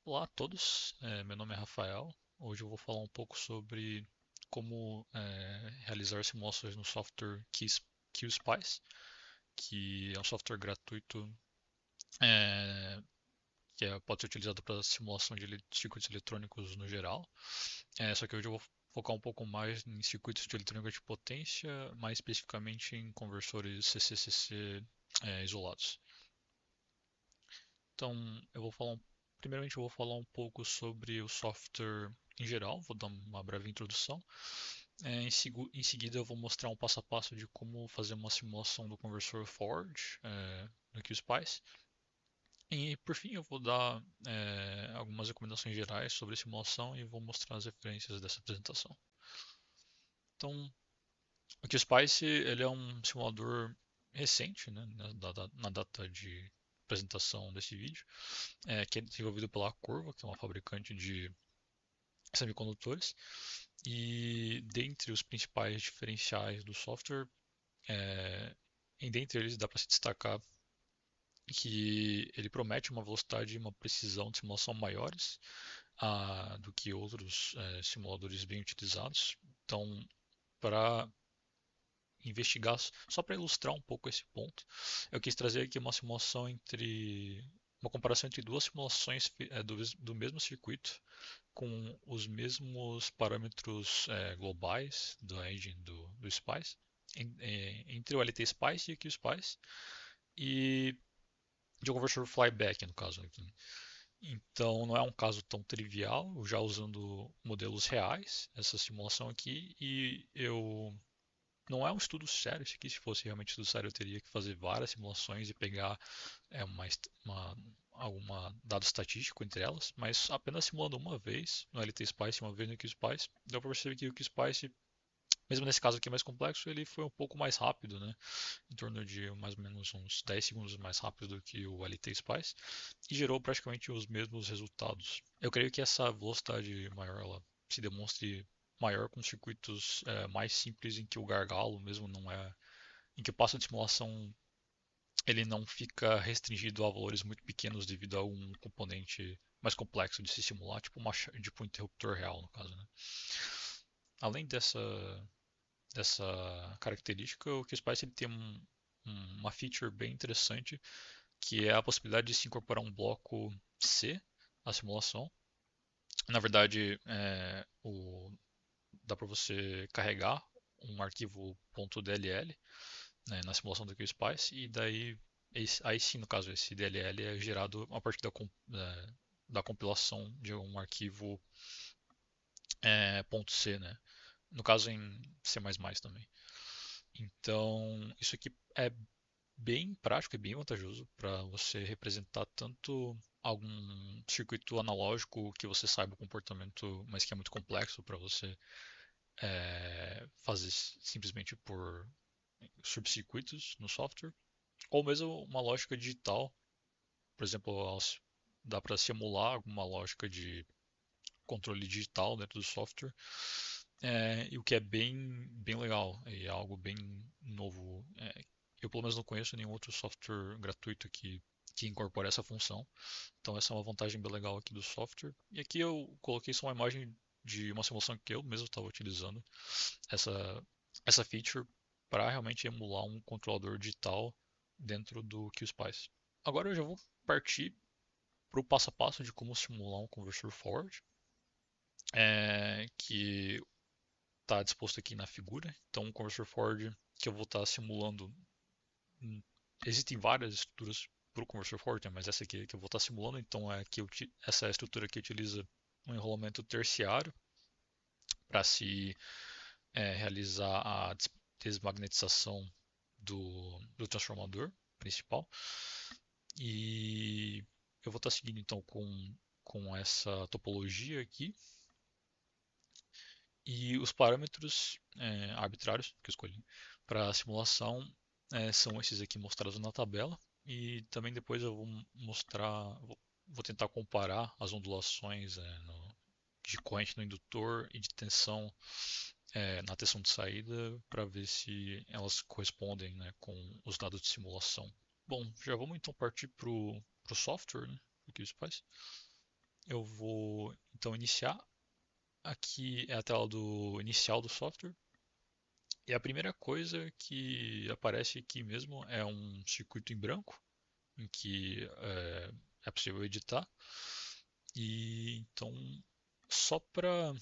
Olá a todos, meu nome é Rafael. Hoje eu vou falar um pouco sobre como realizar simulações no software QSpice, que é um software gratuito é, pode ser utilizado para simulação de circuitos eletrônicos no geral. Só que hoje eu vou focar um pouco mais em circuitos de eletrônica de potência, mais especificamente em conversores CCCC isolados. Então, primeiramente eu vou falar um pouco sobre o software em geral, vou dar uma breve introdução. Em seguida eu vou mostrar um passo a passo de como fazer uma simulação do conversor Forge no QSpice. E por fim eu vou dar algumas recomendações gerais sobre simulação e vou mostrar as referências dessa apresentação. Então, o QSpice ele é um simulador recente, né, na data de apresentação desse vídeo, que é desenvolvido pela Curva, que é uma fabricante de semicondutores. E dentre os principais diferenciais do software, é, e dentre eles dá para se destacar que ele promete uma velocidade e uma precisão de simulação maiores do que outros simuladores bem utilizados. Então, para investigar, só para ilustrar um pouco esse ponto, eu quis trazer aqui uma comparação entre duas simulações do mesmo circuito com os mesmos parâmetros globais do engine do Spice, entre o LT Spice e o QSpice, e de um conversor flyback, no caso aqui. Então não é um caso tão trivial, já usando modelos reais, essa simulação aqui, e eu não é um estudo sério, isso aqui se fosse realmente um estudo sério eu teria que fazer várias simulações e pegar é, uma, uma, alguma dado estatístico entre elas, mas apenas simulando uma vez no LT-Spice e uma vez no QSpice, deu para perceber que o QSpice, mesmo nesse caso aqui mais complexo, ele foi um pouco mais rápido, né? Em torno de mais ou menos uns 10 segundos mais rápido do que o LT-Spice, e gerou praticamente os mesmos resultados. Eu creio que essa velocidade maior ela se demonstre maior com circuitos mais simples em que o gargalo mesmo não é, em que o passo de simulação ele não fica restringido a valores muito pequenos devido a um componente mais complexo de se simular, tipo um interruptor real no caso, né? Além dessa característica, o QSpice ele tem uma feature bem interessante que é a possibilidade de se incorporar um bloco C à simulação. Na verdade, dá para você carregar um arquivo .dll, né, na simulação do QSpice e daí aí sim, no caso, esse DLL é gerado a partir da compilação de um arquivo .c, né? No caso em C++ também. Então, isso aqui é bem prático e bem vantajoso para você representar tanto algum circuito analógico que você saiba o comportamento, mas que é muito complexo para você fazer simplesmente por subcircuitos no software, ou mesmo uma lógica digital. Por exemplo, dá para simular alguma lógica de controle digital dentro do software, e o que é bem legal e é algo bem novo. Eu pelo menos não conheço nenhum outro software gratuito que incorpore essa função. Então essa é uma vantagem bem legal aqui do software. E aqui eu coloquei só uma imagem de uma simulação que eu mesmo estava utilizando essa, essa feature para realmente emular um controlador digital dentro do QSpice. Agora eu já vou partir para o passo a passo de como simular um conversor forward, que está disposto aqui na figura. Então, um conversor forward que eu vou estar simulando, existem várias estruturas para o conversor forward, né, mas essa aqui que eu vou estar simulando, então essa é a estrutura que utiliza um enrolamento terciário para se realizar a desmagnetização do transformador principal. E eu vou estar seguindo então com essa topologia aqui. E os parâmetros arbitrários que eu escolhi para a simulação são esses aqui mostrados na tabela. E também depois eu vou vou tentar comparar as ondulações de corrente no indutor e de tensão na tensão de saída para ver se elas correspondem, né, com os dados de simulação. Bom, já vamos então partir para o software, né, o que isso faz. eu vou então iniciar. Aqui é a tela do inicial do software. E a primeira coisa que aparece aqui mesmo é um circuito em branco, em que é possível editar. E então, só para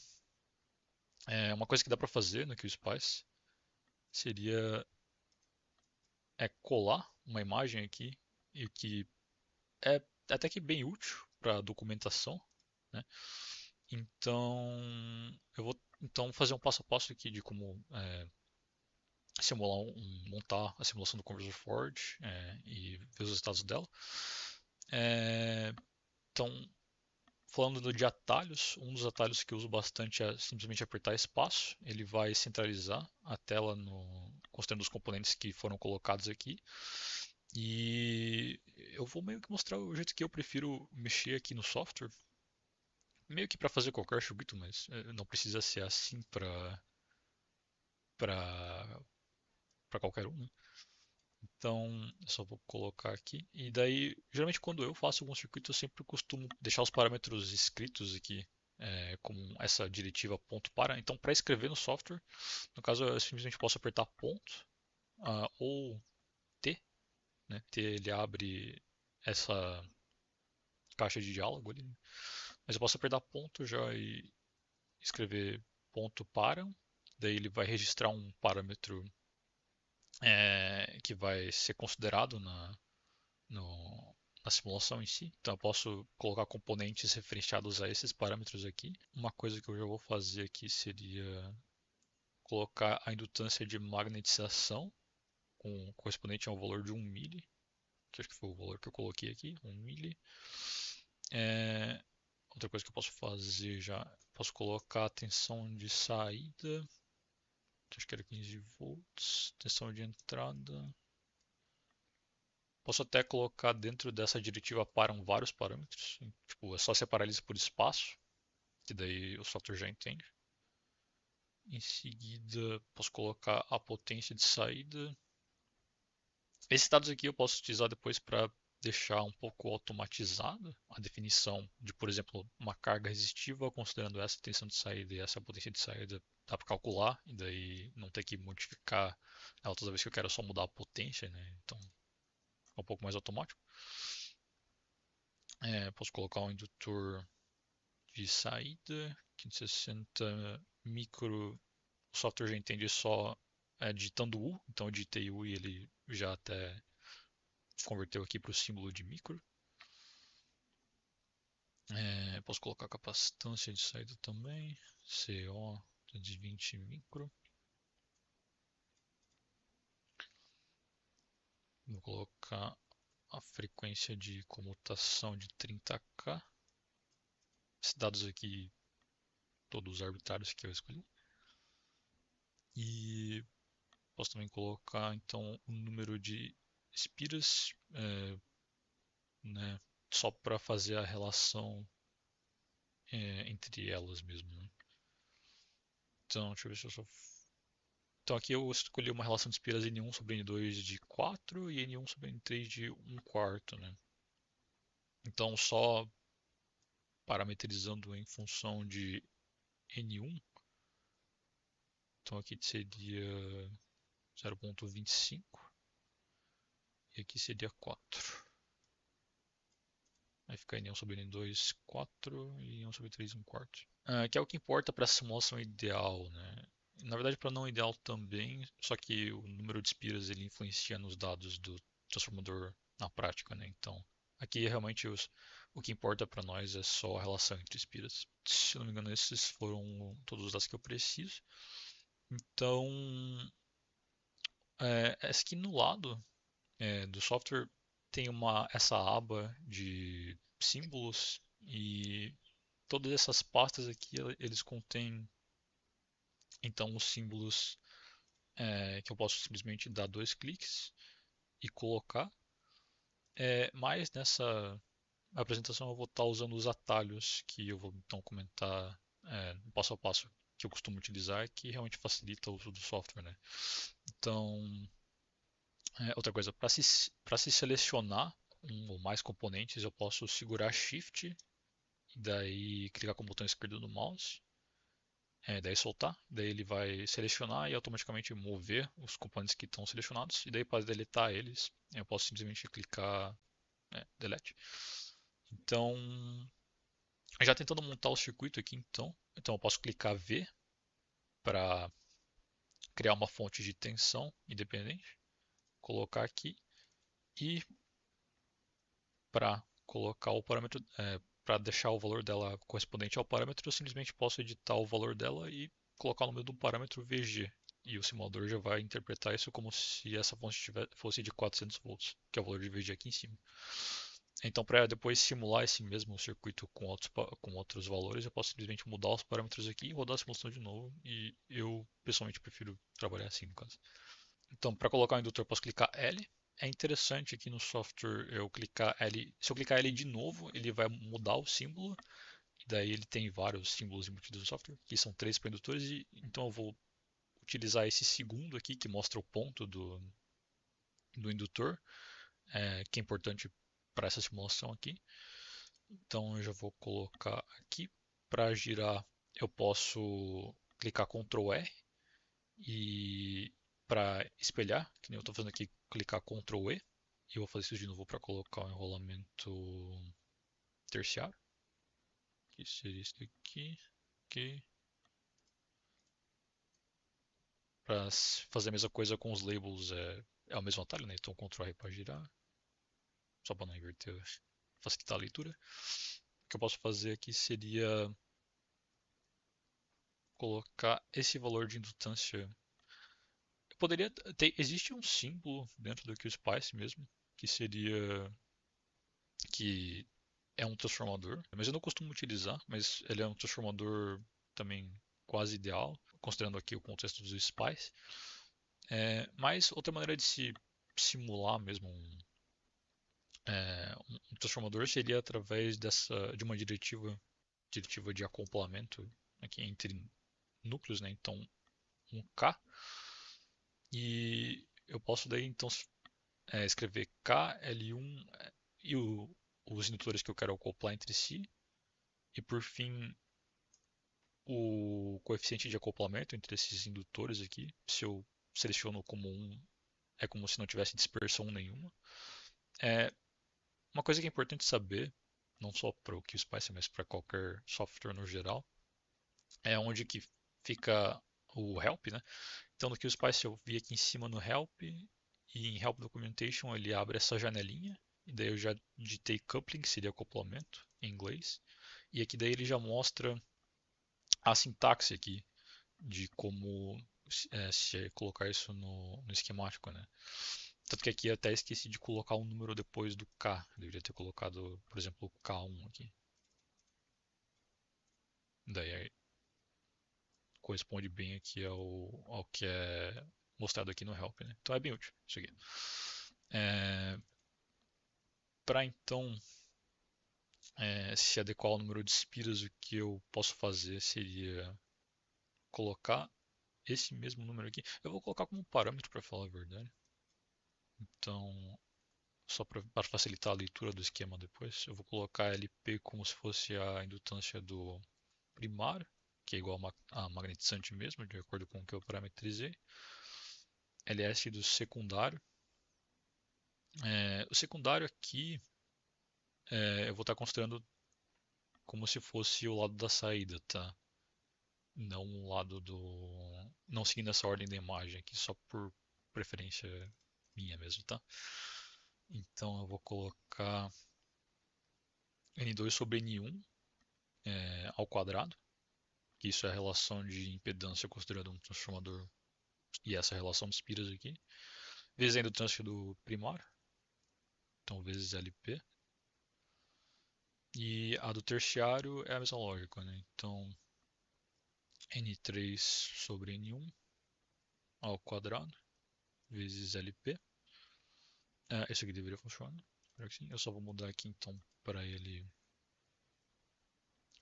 uma coisa que dá para fazer no QSPICE seria colar uma imagem aqui, e que é até que bem útil para documentação, né? Então, eu vou então fazer um passo a passo aqui de como montar a simulação do Conversor Ford e ver os resultados dela. Então, falando de atalhos, um dos atalhos que eu uso bastante é simplesmente apertar espaço. Ele vai centralizar a tela considerando os componentes que foram colocados aqui. E eu vou meio que mostrar o jeito que eu prefiro mexer aqui no software. Meio que para fazer qualquer attribute, mas não precisa ser assim para qualquer um, né? Então, eu só vou colocar aqui. E daí, geralmente quando eu faço algum circuito, eu sempre costumo deixar os parâmetros escritos aqui, como essa diretiva ponto para. Então, para escrever no software, no caso, eu simplesmente posso apertar ponto ou T, né? T ele abre essa caixa de diálogo ali, né? Mas eu posso apertar ponto já e escrever ponto para. Daí ele vai registrar um parâmetro que vai ser considerado na simulação em si. Então eu posso colocar componentes referenciados a esses parâmetros aqui. Uma coisa que eu já vou fazer aqui seria colocar a indutância de magnetização correspondente ao valor de 1 milli, que acho que foi o valor que eu coloquei aqui, 1 milli. Outra coisa que eu posso fazer já, posso colocar a tensão de saída, acho que era 15 volts, tensão de entrada. Posso até colocar dentro dessa diretiva param vários parâmetros. Tipo, é só separar eles por espaço, que daí o software já entende. Em seguida, posso colocar a potência de saída. Esses dados aqui eu posso utilizar depois para deixar um pouco automatizada a definição de, por exemplo, uma carga resistiva, considerando essa tensão de saída e essa potência de saída, dá para calcular, e daí não ter que modificar ela toda vez que eu quero só mudar a potência, né? Então, é um pouco mais automático. Posso colocar um indutor de saída, 560 micro, o software já entende só digitando U, então eu digitei U e ele já até converteu aqui para o símbolo de micro. Posso colocar capacitância de saída também, CO 220 micro. Vou colocar a frequência de comutação de 30K. Esses dados aqui, todos arbitrários que eu escolhi. E posso também colocar então o número de espiras, né, só para fazer a relação entre elas mesmo, né? Então, deixa eu ver se eu só. Então aqui eu escolhi uma relação de espiras N1 sobre N2 de 4 e N1 sobre N3 de 1 quarto, né? Então só parametrizando em função de N1, então aqui seria 0,25 e aqui seria 4. Aí fica N1 sobre N2 4 e N1 sobre 3 1 quarto. Que é o que importa para a simulação ideal, né? Na verdade, para não ideal também, só que o número de espiras ele influencia nos dados do transformador na prática, né? Então, aqui realmente o que importa para nós é só a relação entre espiras. Se eu não me engano, esses foram todos os dados que eu preciso. Então, aqui no lado do software tem essa aba de símbolos e todas essas pastas aqui eles contêm então os símbolos que eu posso simplesmente dar 2 cliques e colocar. Mas nessa apresentação eu vou estar usando os atalhos que eu vou então comentar no passo a passo que eu costumo utilizar, que realmente facilita o uso do software, né? Então, outra coisa, para se selecionar um ou mais componentes, eu posso segurar Shift e daí clicar com o botão esquerdo do mouse, daí soltar, daí ele vai selecionar e automaticamente mover os componentes que estão selecionados, e daí para deletar eles, eu posso simplesmente clicar delete. Então, já tentando montar o circuito aqui, então eu posso clicar V para criar uma fonte de tensão independente, colocar aqui e para colocar o parâmetro, para deixar o valor dela correspondente ao parâmetro, eu simplesmente posso editar o valor dela e colocar o número do parâmetro VG. E o simulador já vai interpretar isso como se essa fonte fosse de 400 volts, que é o valor de VG aqui em cima. Então, para depois simular esse mesmo circuito com outros valores, eu posso simplesmente mudar os parâmetros aqui e rodar a simulação de novo. E eu, pessoalmente, prefiro trabalhar assim, no caso. Então, para colocar o indutor, eu posso clicar L. É interessante aqui no software eu clicar L. Se eu clicar L de novo, ele vai mudar o símbolo. E daí ele tem vários símbolos embutidos no software, que são 3 para indutores. E, então eu vou utilizar esse segundo aqui, que mostra o ponto do indutor, que é importante para essa simulação aqui. Então eu já vou colocar aqui. Para girar, eu posso clicar Ctrl R e para espelhar, que nem eu estou fazendo aqui, clicar Ctrl E. E eu vou fazer isso de novo para colocar o enrolamento terciário, que seria isso aqui. aqui. Para fazer a mesma coisa com os labels, é o mesmo atalho, né? Então Ctrl R para girar, só para não inverter, facilitar a leitura. O que eu posso fazer aqui seria colocar esse valor de indutância. Eu poderia ter, existe um símbolo dentro do QSpice mesmo, que seria que é um transformador, mas eu não costumo utilizar, mas ele é um transformador também quase ideal, considerando aqui o contexto dos Spice. Mas outra maneira de se simular mesmo um transformador seria através de uma diretiva de acoplamento aqui entre núcleos, né? Então um K, e eu posso daí então escrever K, L1 e os indutores que eu quero acoplar entre si, e por fim o coeficiente de acoplamento entre esses indutores aqui. Se eu seleciono como 1, é como se não tivesse dispersão nenhuma. É, uma coisa que é importante saber, não só para o QSpice, mas para qualquer software no geral, é onde que fica o help, né? Então no QSpice eu vi aqui em cima no help, e em help documentation ele abre essa janelinha, e daí eu já digitei coupling, que seria acoplamento em inglês, e aqui daí ele já mostra a sintaxe aqui de como se colocar isso no esquemático, né? Tanto que aqui eu até esqueci de colocar um número depois do K. Eu deveria ter colocado, por exemplo, o K1 aqui. Daí corresponde bem aqui ao que é mostrado aqui no help, né? Então é bem útil isso aqui. Para então se adequar ao número de espiras, o que eu posso fazer seria colocar esse mesmo número aqui. Eu vou colocar como parâmetro para falar a verdade. Então, só para facilitar a leitura do esquema depois, eu vou colocar LP como se fosse a indutância do primário, que é igual a magnetizante mesmo, de acordo com o que eu parametrizei. LS do secundário. O secundário aqui eu vou estar considerando como se fosse o lado da saída, tá? Não o lado do. Não seguindo essa ordem da imagem aqui, só por preferência minha mesmo, tá? Então eu vou colocar N2 sobre N1 ao quadrado, que isso é a relação de impedância considerando um transformador, e essa relação de espiras aqui, vezes a indutância do primário, então vezes LP, e a do terciário é a mesma lógica, né? Então N3 sobre N1 ao quadrado vezes LP. Esse aqui deveria funcionar. Espero que sim. Eu só vou mudar aqui então para ele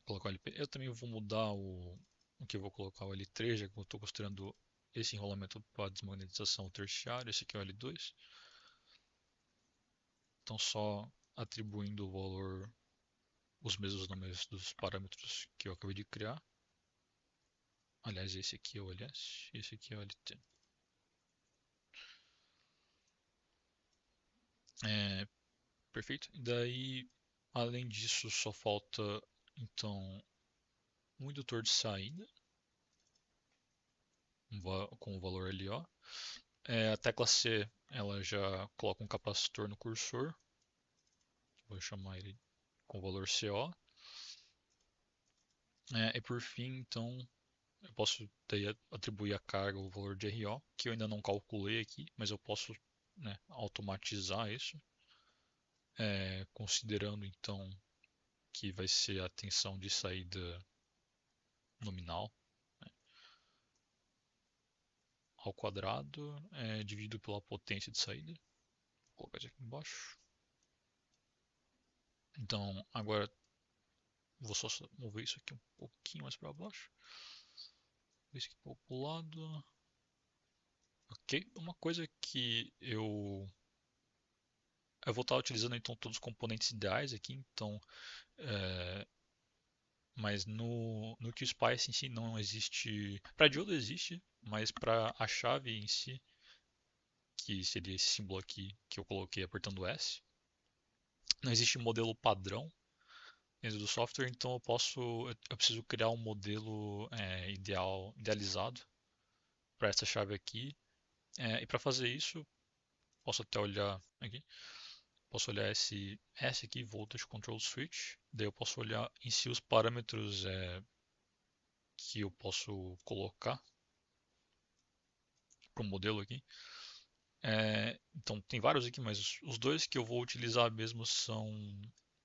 colocar o LP. Eu também vou mudar o que eu vou colocar o L3, já que eu estou considerando esse enrolamento para desmagnetização terciária. Esse aqui é o L2. Então só atribuindo o valor os mesmos nomes dos parâmetros que eu acabei de criar. Aliás, esse aqui é o ls, esse aqui é o lt. Perfeito. E daí, além disso, só falta então um indutor de saída com o valor LO. A tecla C, ela já coloca um capacitor no cursor. Vou chamar ele com o valor CO. E por fim, então, eu posso daí atribuir a carga o valor de RO, que eu ainda não calculei aqui, mas eu posso, né, automatizar isso, considerando então que vai ser a tensão de saída nominal, né, ao quadrado, dividido pela potência de saída. Vou colocar isso aqui embaixo. Então, agora vou só mover isso aqui um pouquinho mais para baixo. Isso aqui para o lado. Ok. Uma coisa que eu vou estar utilizando então todos os componentes ideais aqui, então, é, mas no QSpice em si não existe. Para diodo existe, mas para a chave em si, que seria esse símbolo aqui que eu coloquei apertando S, não existe modelo padrão dentro do software, então eu preciso criar um modelo idealizado para essa chave aqui. E para fazer isso, posso até olhar aqui. Posso olhar esse S aqui, Voltage Control Switch. Daí eu posso olhar em si os parâmetros que eu posso colocar para o modelo aqui. Então tem vários aqui, mas os dois que eu vou utilizar mesmo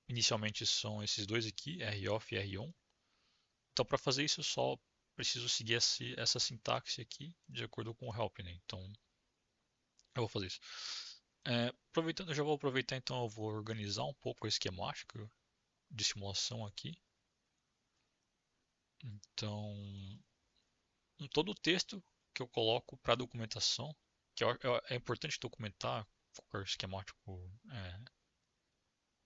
inicialmente são esses dois aqui, ROFF e RON. Então para fazer isso eu só preciso seguir essa sintaxe aqui de acordo com o help, né? Então eu vou fazer isso. Aproveitando, eu já vou aproveitar então, eu vou organizar um pouco a esquemática de simulação aqui. Então, em todo o texto que eu coloco para documentação, que é importante documentar qualquer esquemático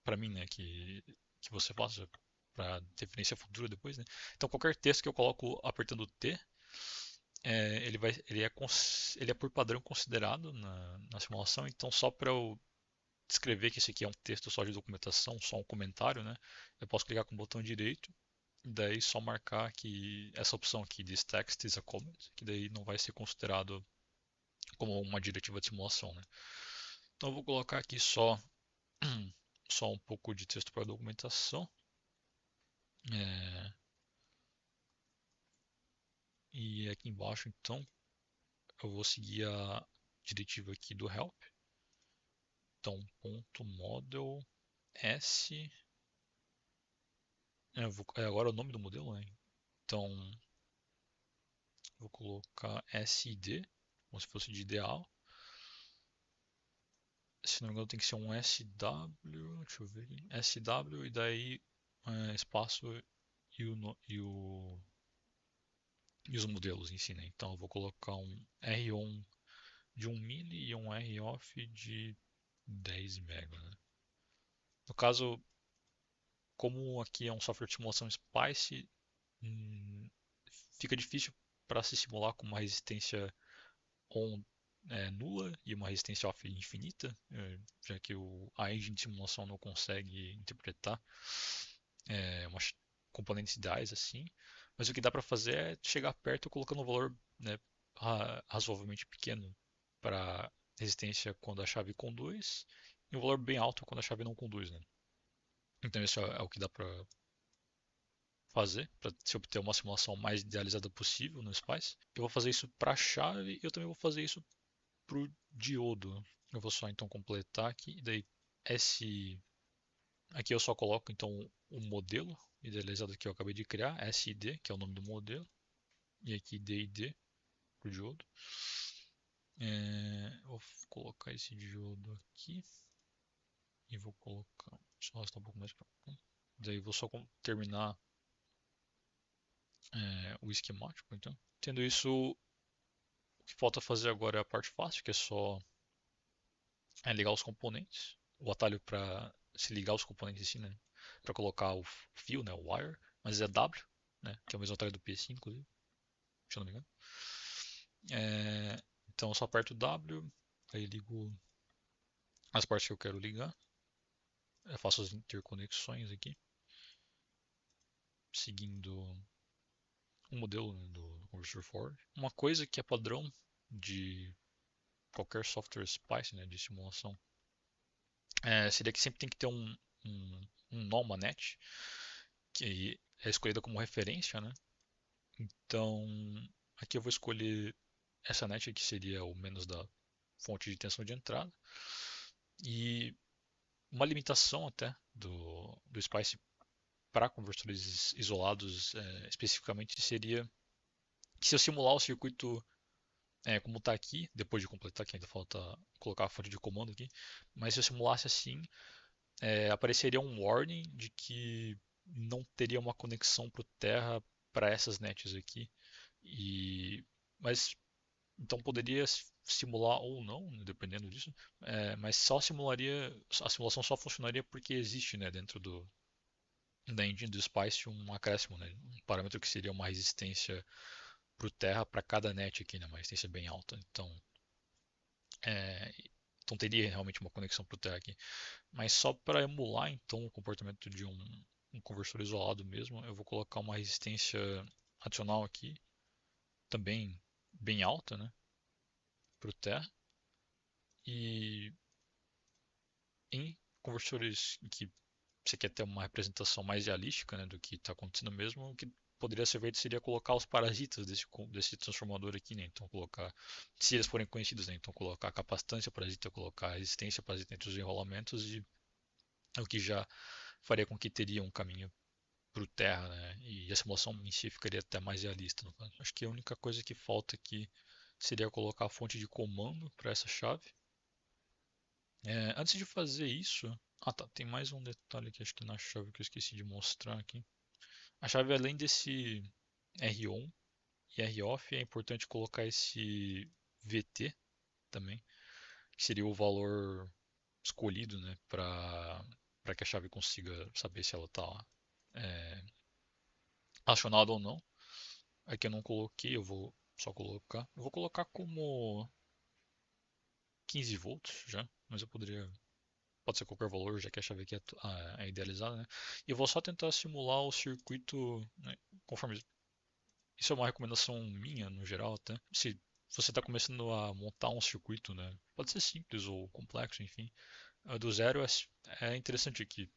para mim, né, que você faça para definir futura depois, né? Então, qualquer texto que eu coloco apertando T, ele é por padrão considerado na simulação. Então, só para eu descrever que esse aqui é um texto só de documentação, só um comentário, né? Eu posso clicar com o botão direito e daí só marcar que essa opção aqui, this text is a comment, que daí não vai ser considerado como uma diretiva de simulação, né? Então eu vou colocar aqui só um pouco de texto para documentação. É, e aqui embaixo, então, eu vou seguir a diretiva aqui do help. Então, ponto model s. Agora é o nome do modelo, né? Então, vou colocar SID, como se fosse de ideal. Se não me engano, tem que ser um SW. Deixa eu ver aqui. SW e daí espaço e os modelos em si, né? Então, eu vou colocar um R1 de 1 mili e um ROFF de 10 MB, né? No caso, como aqui é um software de simulação SPICE, fica difícil para se simular com uma resistência on nula e uma resistência off infinita, já que a engine de simulação não consegue interpretar umas componentes ideais assim. Mas o que dá para fazer é chegar perto colocando um valor, né, razoavelmente pequeno para resistência quando a chave conduz e um valor bem alto quando a chave não conduz, né? Então isso é o que dá para fazer para se obter uma simulação mais idealizada possível no Spice. Eu vou fazer isso para a chave e eu também vou fazer isso para o diodo. Eu vou só então completar aqui, e daí aqui eu só coloco então o modelo idealizado que eu acabei de criar, SID, que é o nome do modelo, e aqui DID para o diodo. Vou colocar esse diodo aqui e vou colocar, só arrastar um pouco mais para cá. Daí vou só terminar o esquemático, então. Tendo isso, o que falta fazer agora é a parte fácil, que é só ligar os componentes. O atalho para se ligar os componentes assim, né? para colocar o fio, né, o wire, mas é W, né, que é o mesmo atalho do P5, inclusive, se eu não me engano. Então eu só aperto W, aí ligo as partes que eu quero ligar, eu faço as interconexões aqui, seguindo o modelo, né, do conversor Ford. Uma coisa que é padrão de qualquer software SPICE, né, de simulação, seria que sempre tem que ter um nó, uma net, que é escolhida como referência, né? Então, aqui eu vou escolher essa net que seria o menos da fonte de tensão de entrada. E uma limitação até do SPICE para conversores isolados especificamente seria que se eu simular o circuito como está aqui, depois de completar, que ainda falta colocar a fonte de comando aqui, mas se eu simulasse assim, apareceria um warning de que não teria uma conexão para o Terra para essas nets aqui. Mas então poderia simular ou não, né, dependendo disso. Mas só simularia, a simulação só funcionaria porque existe, né, dentro da engine do Spice um acréscimo, né, um parâmetro que seria uma resistência para o Terra para cada net aqui, né, uma resistência bem alta. É, então teria realmente uma conexão para o Terra aqui. Mas só para emular então o comportamento de um conversor isolado mesmo, eu vou colocar uma resistência adicional aqui, também bem alta, né, para o Terra. E em conversores em que você quer ter uma representação mais realística, né, do que está acontecendo mesmo, o que poderia ser feito seria colocar os parasitas desse transformador aqui, né? Então colocar, se eles forem conhecidos, né? Então colocar a capacitância parasita, colocar a resistência parasita entre os enrolamentos e o que já faria com que teria um caminho para o Terra, né? E a simulação em si ficaria até mais realista, no caso. Acho que a única coisa que falta aqui seria colocar a fonte de comando para essa chave. Antes de fazer isso, tá, tem mais um detalhe que acho que na chave que eu esqueci de mostrar aqui. A chave, além desse R-on e R-off, é importante colocar esse VT também, que seria o valor escolhido, né, para que a chave consiga saber se ela está acionada ou não. Aqui eu não coloquei, eu vou só colocar. Eu vou colocar como 15 volts já, mas eu poderia. Pode ser qualquer valor, já que a chave aqui é idealizada, né? E eu vou só tentar simular o circuito, né, conforme. Isso é uma recomendação minha, no geral, até. Se você está começando a montar um circuito, né? Pode ser simples ou complexo, enfim. Do zero é interessante que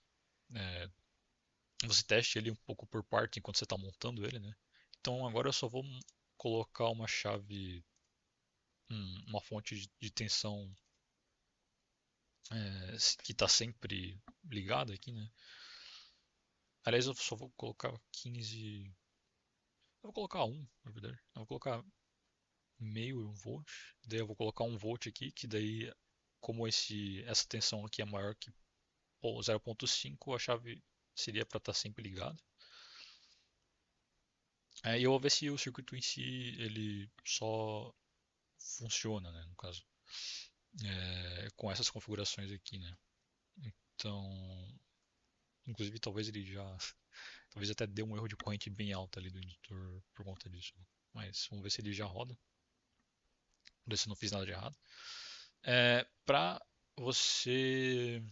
você teste ele um pouco por parte enquanto você está montando ele, né? Então agora eu só vou colocar uma chave, uma fonte de tensão que está sempre ligada aqui, né? Aliás, eu só vou colocar 15. Eu vou colocar um, na verdade. Eu vou colocar meio volt. Daí eu vou colocar um volt aqui, que daí, como essa tensão aqui é maior que 0,5, a chave seria para estar sempre ligada. E eu vou ver se o circuito em si ele só funciona, né, no caso, com essas configurações aqui, né. Então, inclusive talvez ele já, talvez até dê um erro de corrente bem alto ali do indutor por conta disso. Mas vamos ver se ele já roda, ver se eu não fiz nada de errado. Para você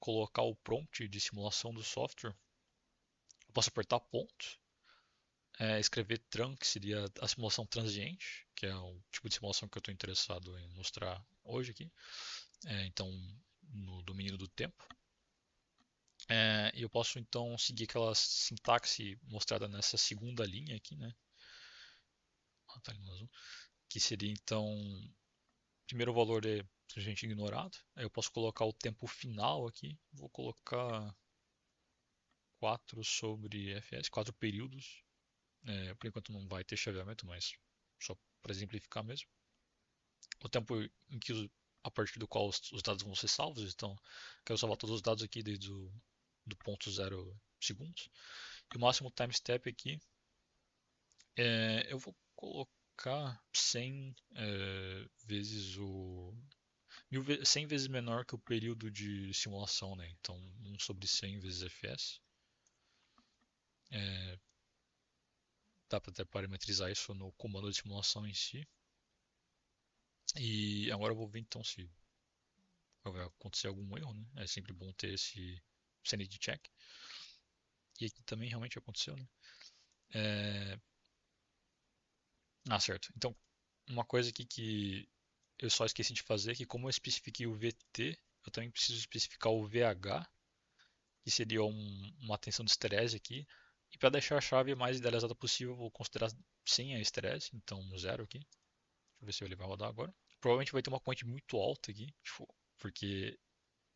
colocar o prompt de simulação do software, eu posso apertar ponto, escrever tran, que seria a simulação transiente, que é o tipo de simulação que eu estou interessado em mostrar hoje aqui. Então, no domínio do tempo. E eu posso então seguir aquela sintaxe mostrada nessa segunda linha aqui, né? Tá ali no azul. Que seria então, primeiro o valor é transiente ignorado. Aí eu posso colocar o tempo final aqui. Vou colocar 4 sobre fs, 4 períodos. Por enquanto não vai ter chaveamento, mas só para exemplificar mesmo. O tempo em que a partir do qual os dados vão ser salvos. Então, quero salvar todos os dados aqui desde do ponto 0 segundos. E o máximo time step aqui, eu vou colocar 100 vezes o 100 vezes menor que o período de simulação, né? Então 1/100 vezes fs. É, dá para até parametrizar isso no comando de simulação em si. E agora eu vou ver então se vai acontecer algum erro, né? É sempre bom ter esse sanity check. E aqui também realmente aconteceu, né? É... Ah, certo. Então, uma coisa aqui que eu só esqueci de fazer é que como eu especifiquei o VT, eu também preciso especificar o VH, que seria uma tensão de estresse aqui. E para deixar a chave mais idealizada possível, eu vou considerar sem a estresse, então 0 aqui. Deixa eu ver se ele vai rodar agora. Provavelmente vai ter uma corrente muito alta aqui, tipo, porque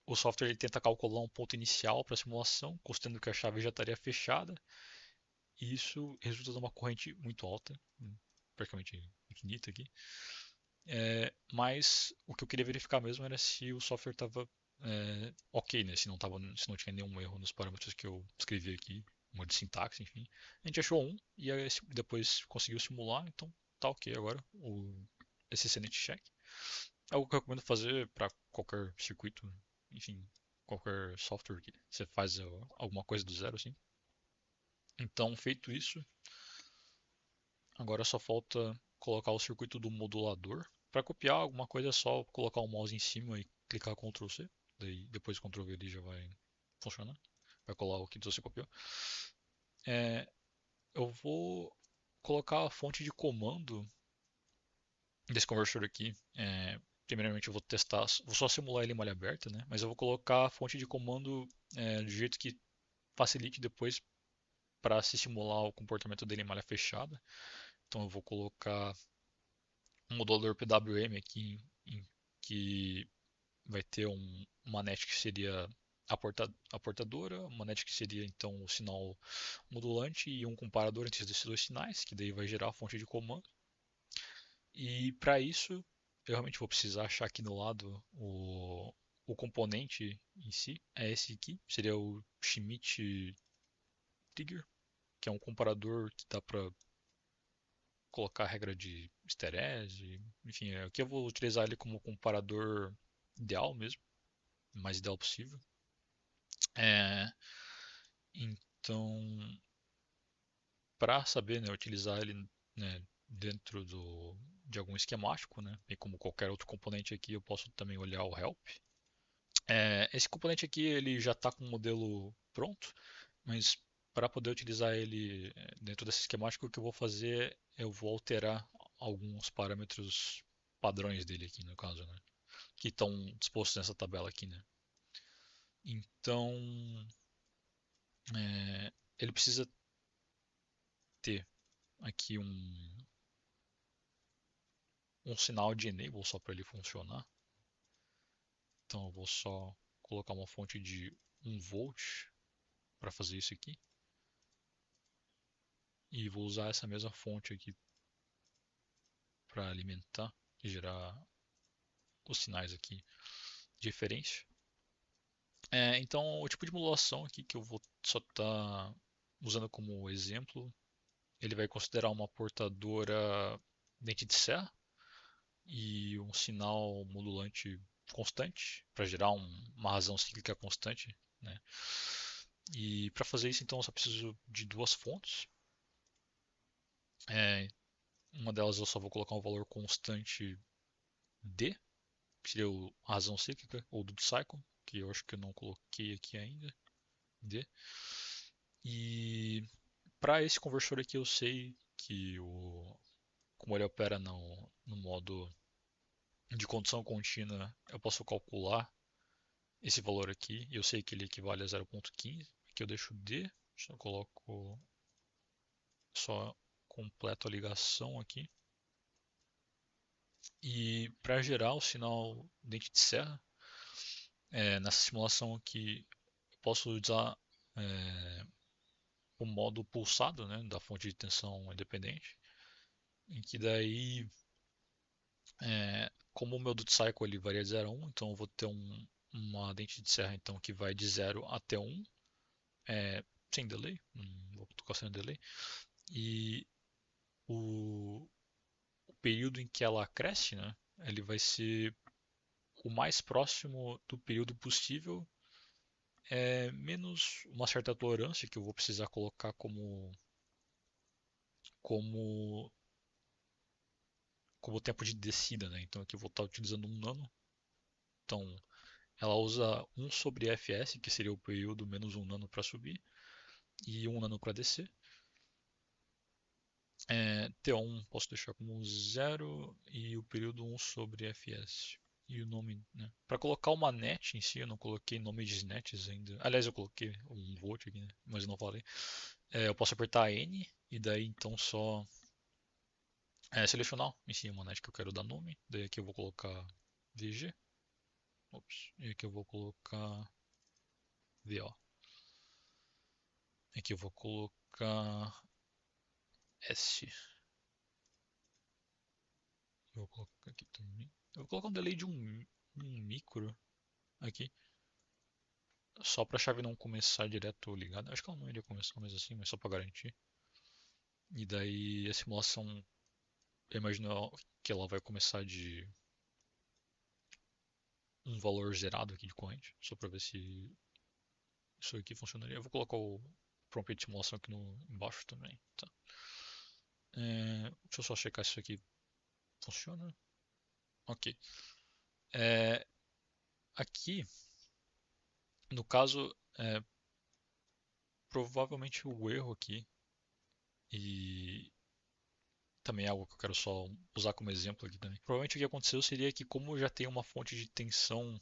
o software ele tenta calcular um ponto inicial para a simulação, considerando que a chave já estaria fechada, e isso resulta numa corrente muito alta, praticamente infinita aqui. Mas o que eu queria verificar mesmo era se o software estava ok, né? Se não tinha nenhum erro nos parâmetros que eu escrevi aqui, um de sintaxe, enfim. A gente achou um e aí depois conseguiu simular, então tá ok agora esse sanity check. É algo que eu recomendo fazer para qualquer circuito, enfim, qualquer software que você faz alguma coisa do zero, assim. Então, feito isso, agora só falta colocar o circuito do modulador. Para copiar alguma coisa é só colocar o mouse em cima e clicar Ctrl C. Daí depois Ctrl V ele já vai funcionar. Vai colar o que você copiou. É, eu vou colocar a fonte de comando desse conversor aqui. Primeiramente eu vou testar, vou só simular ele em malha aberta, né? Mas eu vou colocar a fonte de comando de jeito que facilite depois para se simular o comportamento dele em malha fechada. Então eu vou colocar um modulador PWM aqui que vai ter uma net que seria a portadora, uma net que seria então o sinal modulante e um comparador entre esses dois sinais, que daí vai gerar a fonte de comando. E para isso, eu realmente vou precisar achar aqui no lado o componente em si, é esse aqui, seria o Schmidt Trigger, que é um comparador que dá para colocar a regra de esterese, enfim, aqui eu vou utilizar ele como comparador ideal mesmo, o mais ideal possível. É, então, para saber, né, utilizar ele, né, dentro de algum esquemático, né, e como qualquer outro componente aqui, eu posso também olhar o help. Esse componente aqui ele já está com o modelo pronto, mas para poder utilizar ele dentro desse esquemático, o que eu vou fazer é eu vou alterar alguns parâmetros padrões dele aqui, no caso, né, que estão dispostos nessa tabela aqui, né. Então, ele precisa ter aqui um sinal de enable só para ele funcionar. Então eu vou só colocar uma fonte de 1 volt para fazer isso aqui. E vou usar essa mesma fonte aqui para alimentar e gerar os sinais aqui de referência. Então o tipo de modulação aqui que eu vou só estar usando como exemplo, ele vai considerar uma portadora dente de serra e um sinal modulante constante para gerar uma razão cíclica constante, né? E para fazer isso, então, eu só preciso de duas fontes. É, uma delas eu só vou colocar um valor constante D, que seria a razão cíclica, ou do cycle, que eu acho que eu não coloquei aqui ainda, D. E para esse conversor aqui eu sei que como ele opera no modo de condição contínua, eu posso calcular esse valor aqui, e eu sei que ele equivale a 0,15. Aqui eu deixo D, só coloco, só completo a ligação aqui. E para gerar o sinal dente de serra, nessa simulação aqui, eu posso usar o modo pulsado, né, da fonte de tensão independente, em que daí, como o meu duty cycle ele varia de 0 a 1, então eu vou ter uma dente de serra então, que vai de 0 até 1, sem delay, não vou tocar sem delay, e o período em que ela cresce, né, ele vai ser o mais próximo do período possível, menos uma certa tolerância que eu vou precisar colocar como, como tempo de descida, né? Então aqui eu vou estar utilizando um nano. Então ela usa 1 sobre fs, que seria o período menos 1 nano para subir, e 1 nano para descer. T1 posso deixar como 0 e o período 1 sobre fs. E o nome, né? Para colocar uma net em si, eu não coloquei nome de nets ainda. Aliás, eu coloquei um volt aqui, né? Mas eu não falei. Eu posso apertar N e daí então só selecionar em si uma net que eu quero dar nome. Daí aqui eu vou colocar VG. Ops. E aqui eu vou colocar VO. Aqui eu vou colocar S. Eu vou colocar aqui também. Eu vou colocar um delay de um micro aqui. Só pra chave não começar direto ligada. Acho que ela não iria começar mais assim, mas só pra garantir. E daí a simulação, eu imagino que ela vai começar de um valor zerado aqui de corrente. Só pra ver se isso aqui funcionaria. Eu vou colocar o prompt de simulação aqui embaixo também. Tá. Deixa eu só checar se isso aqui funciona. Ok. É, aqui, no caso, provavelmente o erro aqui, e também é algo que eu quero só usar como exemplo aqui também. Provavelmente o que aconteceu seria que, como já tem uma fonte de tensão,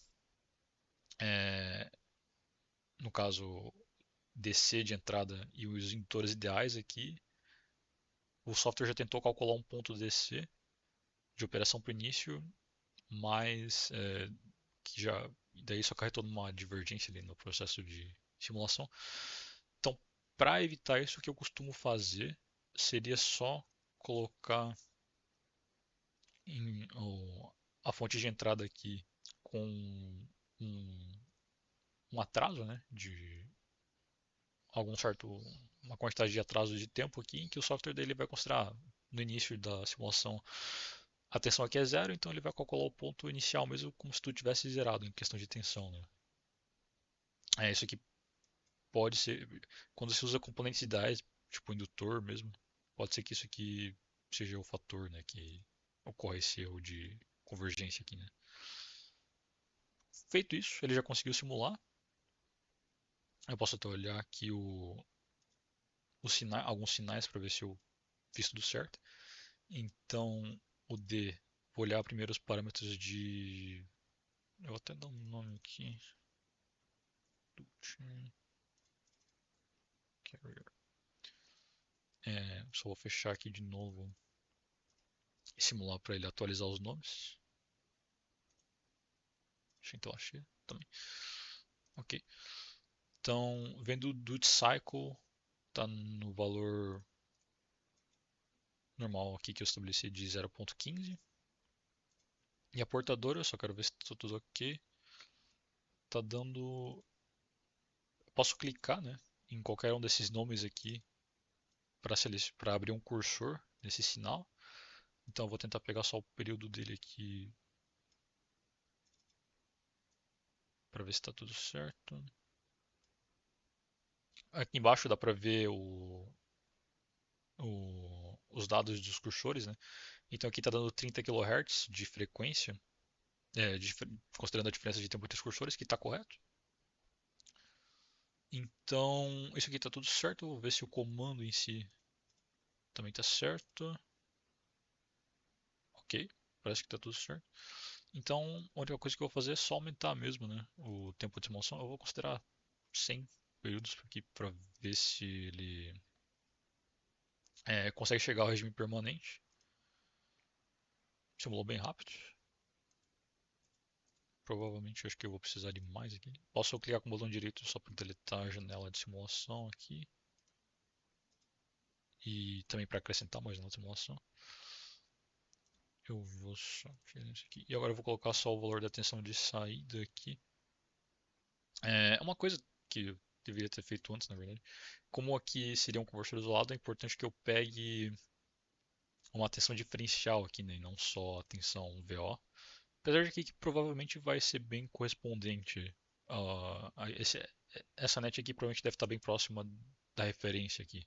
é, no caso DC de entrada e os indutores ideais aqui, o software já tentou calcular um ponto DC de operação para o início, mas que já daí isso acarretou numa divergência ali no processo de simulação. Então, para evitar isso, o que eu costumo fazer seria só colocar a fonte de entrada aqui com um, um atraso, né, de algum certo uma quantidade de atraso de tempo aqui em que o software dele vai considerar no início da simulação a tensão aqui é zero, então ele vai calcular o ponto inicial mesmo como se tu tivesse zerado em questão de tensão, né? Isso aqui pode ser quando se usa componentes ideais, tipo indutor mesmo, pode ser que isso aqui seja o fator, né, que ocorre esse erro de convergência aqui, né? Feito isso, ele já conseguiu simular. Eu posso até olhar aqui alguns sinais para ver se eu fiz tudo certo. Então, o D, vou olhar primeiro os parâmetros de. Eu vou até dar um nome aqui. Só vou fechar aqui de novo e simular para ele atualizar os nomes. Então achei também. Ok. Então, vendo o Duty Cycle, está no valor normal aqui que eu estabeleci de 0.15. E a portadora, eu só quero ver se está tudo ok. Tá dando. Posso clicar, né, em qualquer um desses nomes aqui para abrir um cursor nesse sinal. Então eu vou tentar pegar só o período dele aqui para ver se está tudo certo. Aqui embaixo dá para ver os dados dos cursores, né? Então aqui está dando 30 kHz de frequência, considerando a diferença de tempo entre os cursores, que está correto. Então isso aqui está tudo certo. Vou ver se o comando em si também está certo. Ok, parece que está tudo certo. Então a única coisa que eu vou fazer é só aumentar mesmo, né, o tempo de simulação. Eu vou considerar 100 períodos aqui para ver se ele consegue chegar ao regime permanente. Simulou bem rápido. Provavelmente acho que eu vou precisar de mais aqui. Posso clicar com o botão direito só para deletar a janela de simulação aqui. E também para acrescentar mais na simulação. Eu vou só tirar isso aqui. E agora eu vou colocar só o valor da tensão de saída aqui. Uma coisa que eu deveria ter feito antes, na verdade. Como aqui seria um conversor isolado, é importante que eu pegue uma tensão diferencial aqui, né? Não só a tensão VO, Apesar de que provavelmente vai ser bem correspondente essa net aqui provavelmente deve estar bem próxima da referência aqui.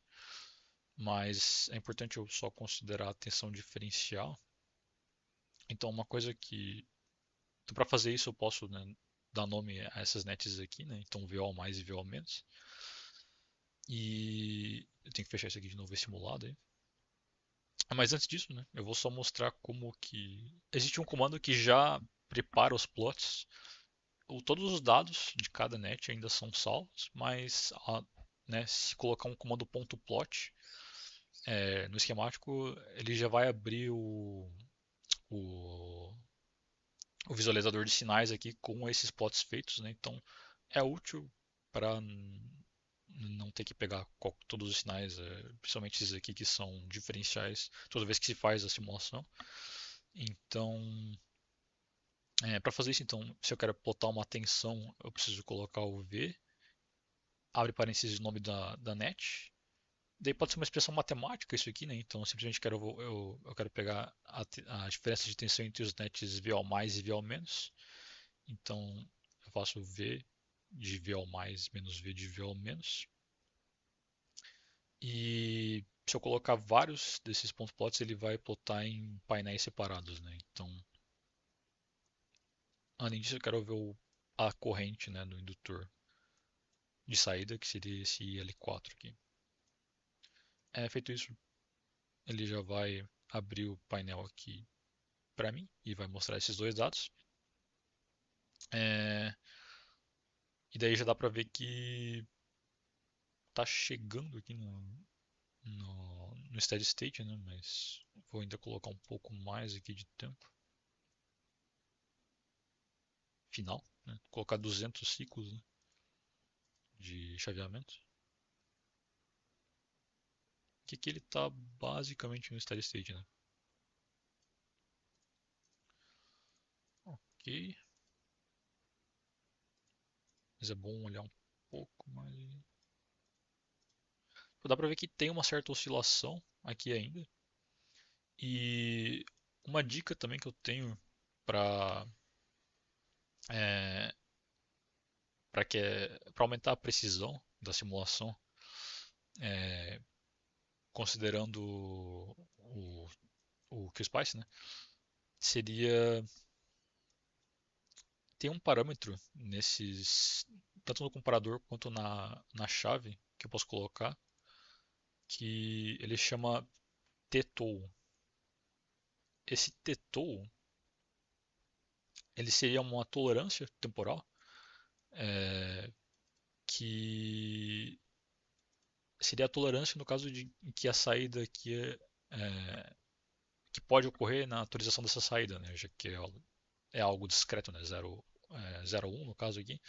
Mas é importante eu só considerar a tensão diferencial. Então uma coisa que... Então, para fazer isso eu posso, né, dar nome a essas nets aqui, né? Então VO mais e VO menos. E eu tenho que fechar isso aqui de novo, esse simulado aí. Mas antes disso, né, eu vou só mostrar como que... Existe um comando que já prepara os plots. Todos os dados de cada net ainda são salvos, mas né, se colocar um comando .plot no esquemático, ele já vai abrir o, o visualizador de sinais aqui com esses plots feitos, né? Então é útil para não ter que pegar todos os sinais, principalmente esses aqui que são diferenciais, toda vez que se faz a simulação. Então, para fazer isso, então, se eu quero plotar uma tensão, eu preciso colocar o V, abre parênteses o nome da net. Daí pode ser uma expressão matemática isso aqui, né? Então, simplesmente eu quero pegar a diferença de tensão entre os nets VO mais e VO menos. Então, eu faço V de VO mais menos V de VO menos. E se eu colocar vários desses pontos plots, ele vai plotar em painéis separados, né? Então, além disso, eu quero ver a corrente, né, do indutor de saída, que seria esse L4 aqui. Feito isso, ele já vai abrir o painel aqui para mim e vai mostrar esses dois dados. É, e daí já dá para ver que tá chegando aqui no steady state, né? Mas vou ainda colocar um pouco mais aqui de tempo final, né? Colocar 200 ciclos, né, de chaveamento. Que aqui ele tá basicamente no steady state, né? Ok, mas é bom olhar um pouco mais. Dá para ver que tem uma certa oscilação aqui ainda. E uma dica também que eu tenho para é, para aumentar a precisão da simulação, é, considerando o QSpice, né? Seria ter um parâmetro nesses, tanto no comparador quanto na chave que eu posso colocar, que ele chama TTOL. Esse TTOL, ele seria uma tolerância temporal, é, que seria a tolerância no caso de em que a saída aqui que pode ocorrer na atualização dessa saída, né, já que é algo discreto, né, 0,1 no caso aqui.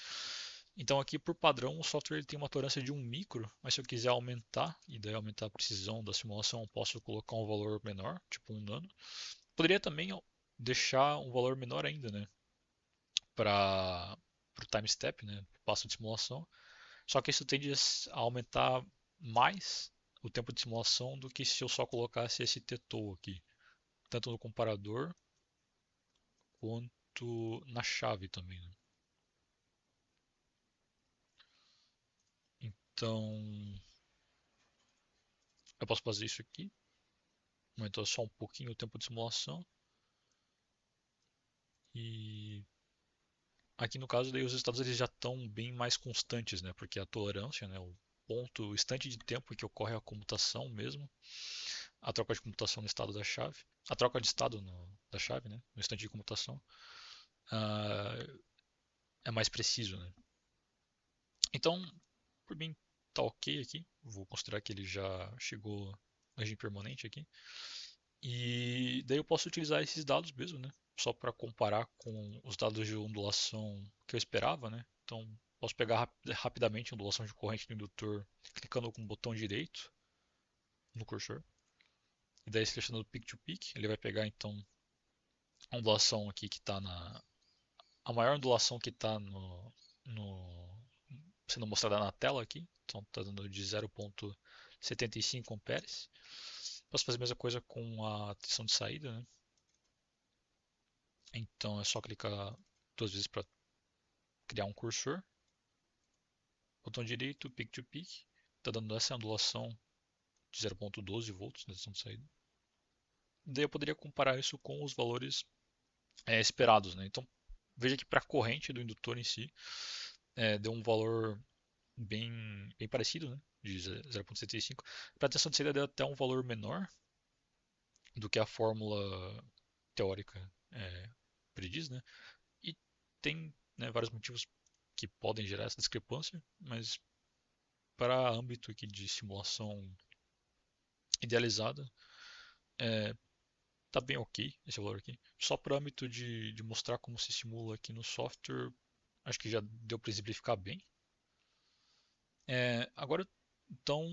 Então aqui por padrão o software ele tem uma tolerância de 1 micro, mas se eu quiser aumentar e daí aumentar a precisão da simulação, eu posso colocar um valor menor, tipo 1 nano. Poderia também deixar um valor menor ainda, né, para o time step, né, passo de simulação. Só que isso tende a aumentar mais o tempo de simulação do que se eu só colocasse esse TTOL aqui, tanto no comparador quanto na chave também, né? Então, eu posso fazer isso aqui, aumentar só um pouquinho o tempo de simulação. E aqui no caso daí os estados eles já estão bem mais constantes, né? Porque a tolerância, né, o ponto, o instante de tempo que ocorre a comutação mesmo, a troca de comutação no estado da chave, a troca de estado da chave, né, no instante de comutação, uh, é mais preciso, né? Então, por mim, tá ok aqui. Vou considerar que ele já chegou no regime permanente aqui. E daí eu posso utilizar esses dados mesmo, né? Só para comparar com os dados de ondulação que eu esperava, né? Então, posso pegar rapidamente a ondulação de corrente do indutor clicando com o botão direito no cursor. E daí selecionando Peak to Peak, ele vai pegar então a ondulação aqui que está a maior ondulação que está sendo mostrada na tela aqui. Então está dando de 0,75 amperes. Posso fazer a mesma coisa com a tensão de saída, né? Então é só clicar duas vezes para criar um cursor, botão direito, Peak to Peak, está dando essa ondulação de 0,12 volts na direção de saída. Daí eu poderia comparar isso com os valores esperados, né? Então veja que para a corrente do indutor em si, deu um valor bem, bem parecido, né? De 0,75. Para a tensão de saída deu até um valor menor do que a fórmula teórica prediz, né? E tem, né, vários motivos que podem gerar essa discrepância, mas para âmbito aqui de simulação idealizada, tá bem ok esse valor aqui. Só para âmbito de mostrar como se simula aqui no software, acho que já deu para exemplificar bem. Agora, então,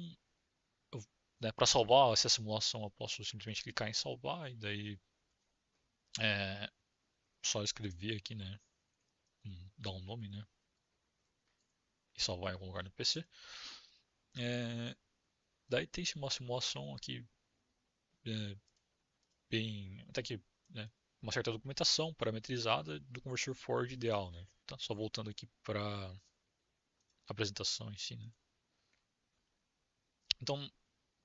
né, para salvar essa simulação, eu posso simplesmente clicar em salvar e daí é, só escrever aqui, né, dar um nome, né, e salvar em algum lugar no PC. É, daí tem uma simulação aqui é, bem, até que, né, uma certa documentação parametrizada do conversor Ford ideal, né. Tá só voltando aqui para a apresentação em si, né. Então,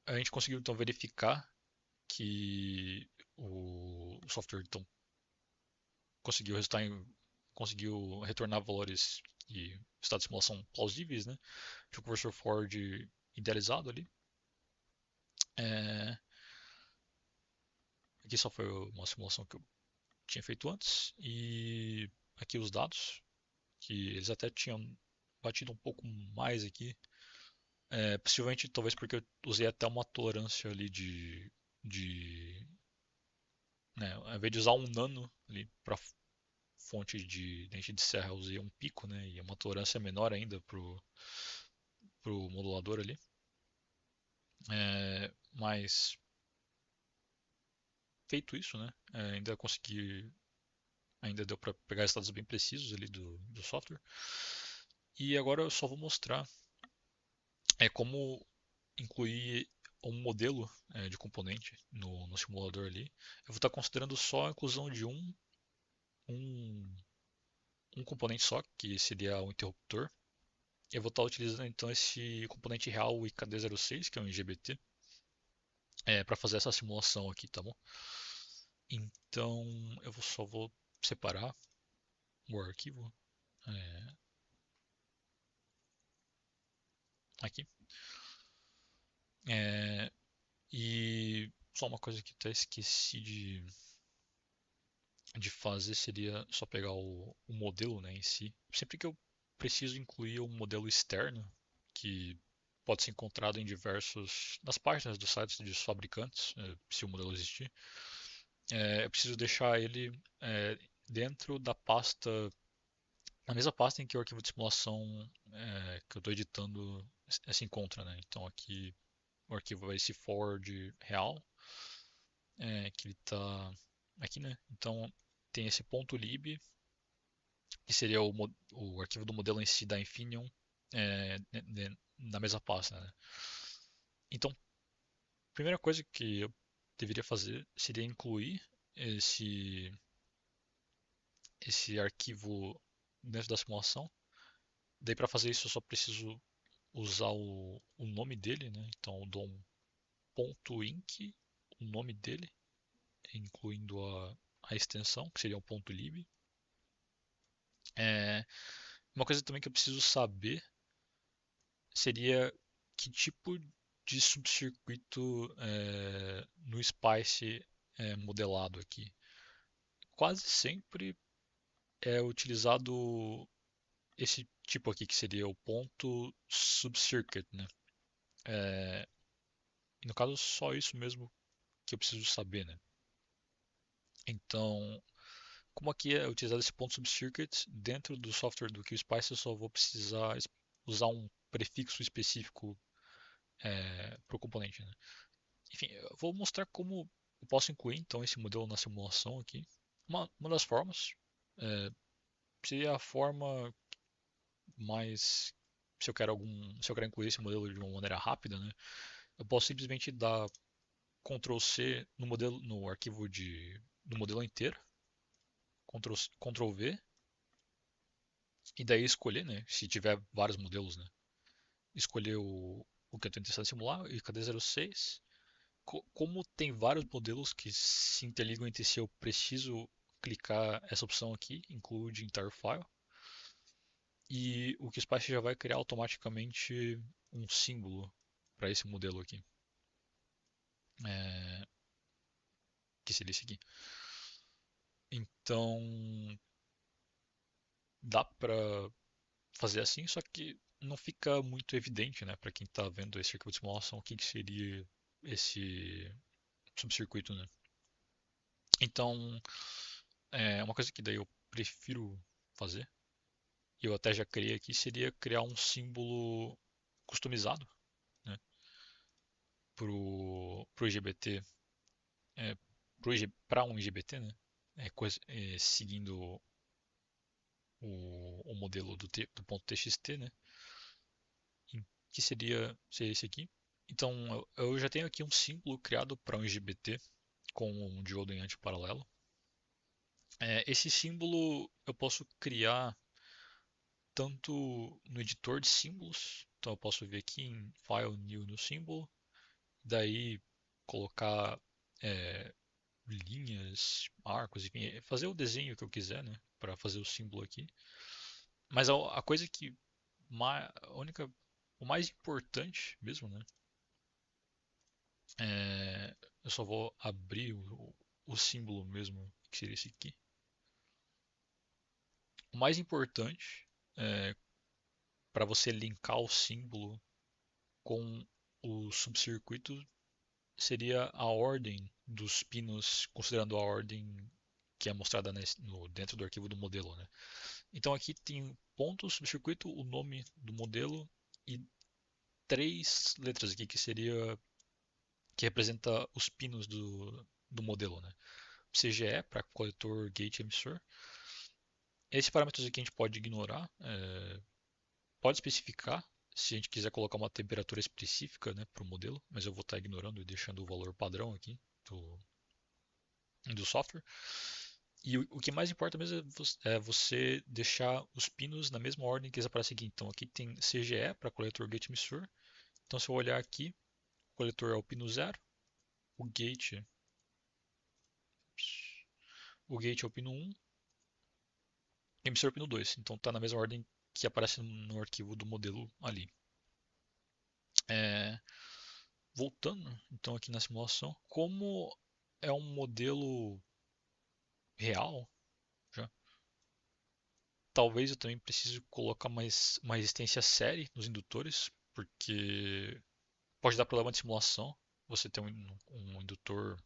a gente conseguiu então verificar que o software então conseguiu retornar valores e estados de simulação plausíveis, né? De um conversor Ford idealizado ali. É, aqui só foi uma simulação que eu tinha feito antes e aqui os dados que eles até tinham batido um pouco mais aqui. Possivelmente talvez porque eu usei até uma tolerância ali de né, ao invés de usar um nano ali para fonte de dente de serra, eu usei um pico, né, e uma tolerância menor ainda pro modulador ali. Mas feito isso, né, ainda deu para pegar estados bem precisos ali do software. E agora eu só vou mostrar como incluir um modelo de componente no simulador ali. Eu vou estar considerando só a inclusão de um, um componente só, que seria o interruptor. Eu vou estar utilizando então esse componente real, o IKD06, que é um IGBT, para fazer essa simulação aqui, tá bom? Então só vou separar o arquivo é, aqui. É, e só uma coisa que até esqueci de fazer seria só pegar o modelo, né, em si. Sempre que eu preciso incluir um modelo externo, que pode ser encontrado em diversos nas páginas dos sites dos fabricantes, se o modelo existir, eu preciso deixar ele dentro da pasta, na mesma pasta em que o arquivo de simulação que eu estou editando se encontra, né? Então aqui o arquivo vai ser forward real, que ele está aqui, né? Então tem esse ponto .lib, que seria o arquivo do modelo em si da Infineon, na mesma pasta, né? Então, a primeira coisa que eu deveria fazer seria incluir esse, esse arquivo dentro da simulação. Daí para fazer isso eu só preciso usar o nome dele, né? Então eu dou um ponto .inc, o nome dele, incluindo a extensão, que seria o ponto .lib. Uma coisa também que eu preciso saber seria que tipo de subcircuito no Spice modelado aqui. Quase sempre é utilizado esse tipo aqui, que seria o ponto subcircuit, né? É, e no caso, só isso mesmo que eu preciso saber, né? Então, como aqui é utilizado esse ponto subcircuit, dentro do software do QSpice eu só vou precisar usar um prefixo específico para o componente, né? Enfim, eu vou mostrar como eu posso incluir então esse modelo na simulação aqui. Uma das formas é, seria a forma mais se eu quero incluir esse modelo de uma maneira rápida, né? Eu posso simplesmente dar Ctrl C no modelo, no arquivo do modelo inteiro, Ctrl V, e daí escolher, né? Se tiver vários modelos, né? Escolher o que eu estou interessado em simular, e cadê 06? Como tem vários modelos que se interligam entre si, eu preciso clicar essa opção aqui, Include Entire File, e o QSpace já vai criar automaticamente um símbolo para esse modelo aqui, é, que seria esse aqui. Então, dá para fazer assim, só que não fica muito evidente, né, para quem está vendo esse arquivo de simulação, o que, que seria esse subcircuito, né? Então, uma coisa que daí eu prefiro fazer, e eu até já criei aqui, seria criar um símbolo customizado, né, pro IGBT, é, para um IGBT, né, seguindo o modelo do ponto .txt, né, que seria esse aqui. Então, eu já tenho aqui um símbolo criado para um IGBT com um diodo em antiparalelo. Esse símbolo eu posso criar tanto no editor de símbolos, então eu posso vir aqui em File, New no símbolo, daí colocar é, linhas, arcos, enfim, fazer o desenho que eu quiser, né, para fazer o símbolo aqui. Mas a coisa que a única, o mais importante mesmo, né, eu só vou abrir o símbolo mesmo, que seria esse aqui. O mais importante para você linkar o símbolo com o subcircuito seria a ordem dos pinos, considerando a ordem que é mostrada dentro do arquivo do modelo, né? Então aqui tem ponto, subcircuito, o nome do modelo e três letras aqui que representa os pinos do modelo, né? CGE para coletor, gate, emissor. Esses parâmetros aqui a gente pode ignorar, pode especificar se a gente quiser colocar uma temperatura específica, né, para o modelo, mas eu vou estar ignorando e deixando o valor padrão aqui do software. E o que mais importa mesmo é você deixar os pinos na mesma ordem que eles aparecem aqui. Então aqui tem CGE para coletor, gate, emissor. Então se eu olhar aqui, o coletor é o pino 0, o gate, o gate é o pino 1, emissor é o pino 2. Então está na mesma ordem que aparece no arquivo do modelo ali. É, voltando então aqui na simulação, como é um modelo real, já, talvez eu também precise colocar uma resistência série nos indutores, porque pode dar problema de simulação. Você tem um indutor,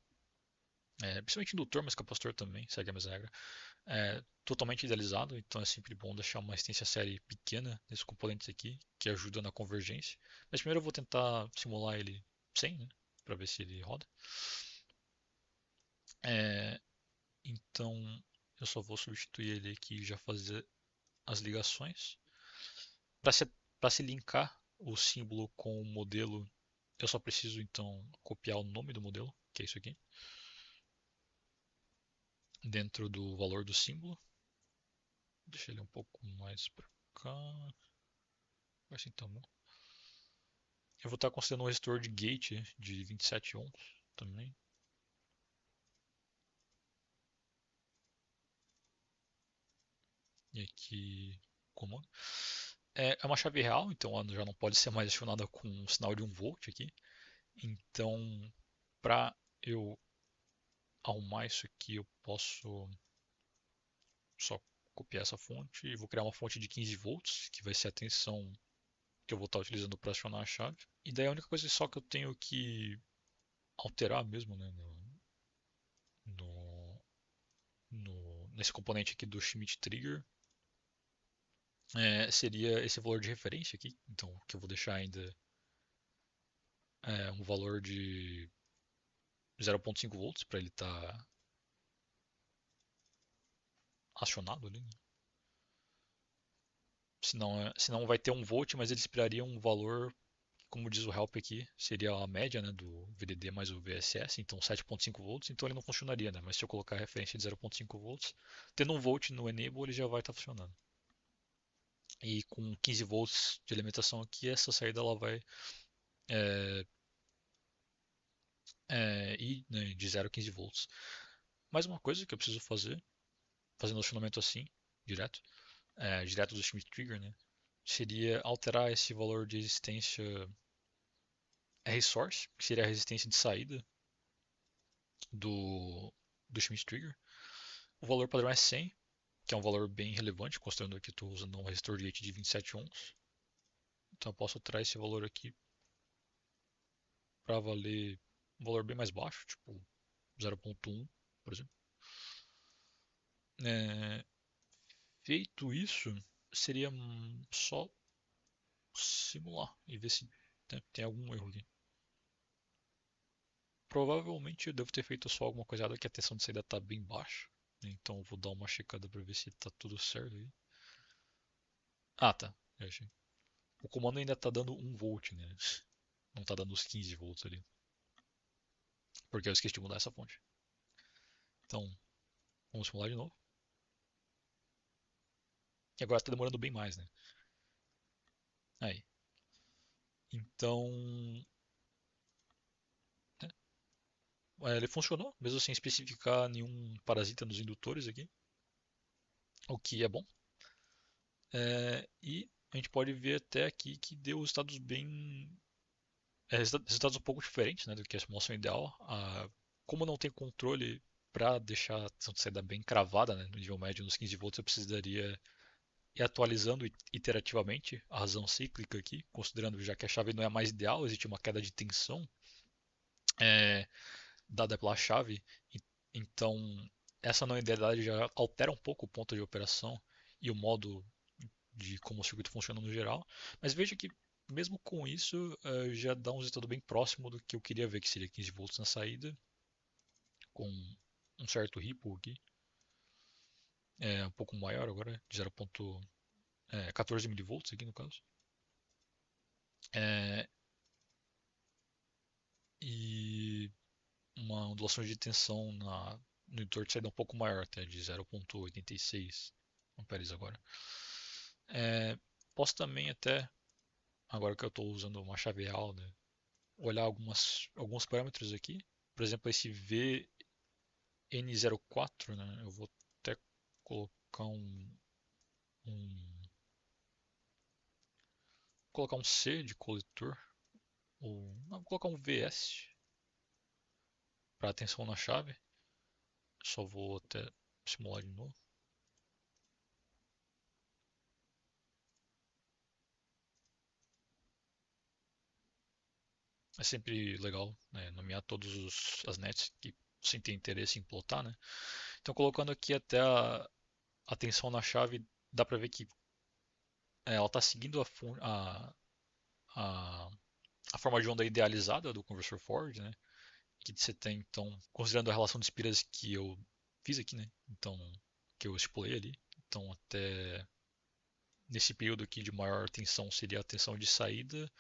principalmente indutor, mas capacitor também, segue a mesma regra, totalmente idealizado, então é sempre bom deixar uma resistência série pequena nesses componentes aqui, que ajuda na convergência. Mas primeiro eu vou tentar simular ele sem, né, para ver se ele roda. É, então eu só vou substituir ele aqui e já fazer as ligações. Para se linkar o símbolo com o modelo, eu só preciso então copiar o nome do modelo, que é isso aqui, dentro do valor do símbolo. Deixa ele um pouco mais para cá. Vai ser então bom. Eu vou estar considerando um resistor de gate de 27 ohms também. E aqui comando. É uma chave real, então ela já não pode ser mais acionada com um sinal de 1 volt aqui. Então, para eu arrumar isso aqui, eu posso só copiar essa fonte e vou criar uma fonte de 15 volts, que vai ser a tensão que eu vou estar utilizando para acionar a chave. E daí a única coisa só que eu tenho que alterar mesmo, né, no, nesse componente aqui do Schmitt Trigger, seria esse valor de referência aqui. Então, que eu vou deixar ainda um valor de 0,5 volts para ele estar acionado ali, né? Senão vai ter 1 volt, mas ele esperaria um valor como diz o help aqui, seria a média, né, do VDD mais o VSS, então 7.5 volts, então ele não funcionaria, né? Mas se eu colocar a referência de 0.5 volts, tendo um volt no enable, ele já vai estar funcionando. E com 15 volts de alimentação aqui, essa saída ela vai é, ir, né, de 0 a 15 volts. Mais uma coisa que eu preciso fazer, fazendo o acionamento assim, direto, direto do Schmitt Trigger, né, seria alterar esse valor de resistência R-source, que seria a resistência de saída do, do Schmitt Trigger. O valor padrão é 100, que é um valor bem relevante, considerando que estou usando um resistor de gate de 27 ohms. Então eu posso alterar esse valor aqui para valer um valor bem mais baixo, tipo 0.1, por exemplo. É, feito isso, seria só simular e ver se, né, tem algum erro aqui. Provavelmente eu devo ter feito só alguma coisa errada, que a tensão de saída está bem baixa. Então eu vou dar uma checada para ver se está tudo certo aí. Ah, tá. Já achei. O comando ainda está dando 1 volt, né? Não está dando os 15 volts ali. Porque eu esqueci de mudar essa fonte. Então, vamos simular de novo. E agora está demorando bem mais, né? Aí. Então, né, ele funcionou, mesmo sem especificar nenhum parasita nos indutores aqui, o que é bom. E a gente pode ver até aqui que deu resultados bem. Resultados um pouco diferentes, né, do que a simulação ideal. Como não tem controle para deixar a tensão de saída bem cravada, né, no nível médio nos 15 volts, eu precisaria ir atualizando iterativamente a razão cíclica aqui, considerando já que a chave não é a mais ideal, existe uma queda de tensão é, dada pela chave. Então, essa não idealidade já altera um pouco o ponto de operação e o modo de como o circuito funciona no geral. Mas veja que, mesmo com isso, já dá um resultado bem próximo do que eu queria ver, que seria 15 volts na saída, com um certo ripple aqui, um pouco maior agora, de 0.14 mV aqui no caso. É, e uma ondulação de tensão no indutor de saída um pouco maior, até de 0.86 amperes agora. Posso também até, agora que eu estou usando uma chave real, né, olhar alguns parâmetros aqui. Por exemplo, esse VN04, né, eu vou até colocar um colocar um C de coletor, ou não, vou colocar um VS para tensão na chave. Só vou até simular de novo. É sempre legal, né, nomear todas as nets que você tem interesse em plotar, né? Então, colocando aqui até a tensão na chave, dá para ver que ela está seguindo a, a forma de onda idealizada do conversor Ford, né? Que você tem, então, considerando a relação de espiras que eu fiz aqui, né? Então, que eu estipulei ali. Então, até nesse período aqui de maior tensão seria a tensão de saída,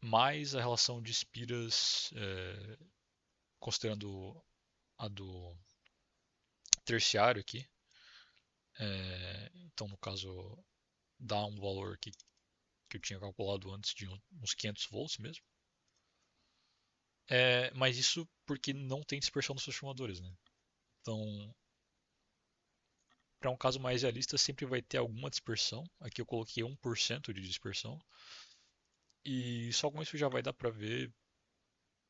mais a relação de espiras, considerando a do terciário aqui. Então, no caso, dá um valor que eu tinha calculado antes de uns 500 volts mesmo. Mas isso porque não tem dispersão nos transformadores, né? Então, para um caso mais realista, sempre vai ter alguma dispersão. Aqui eu coloquei 1% de dispersão. E só com isso já vai dar para ver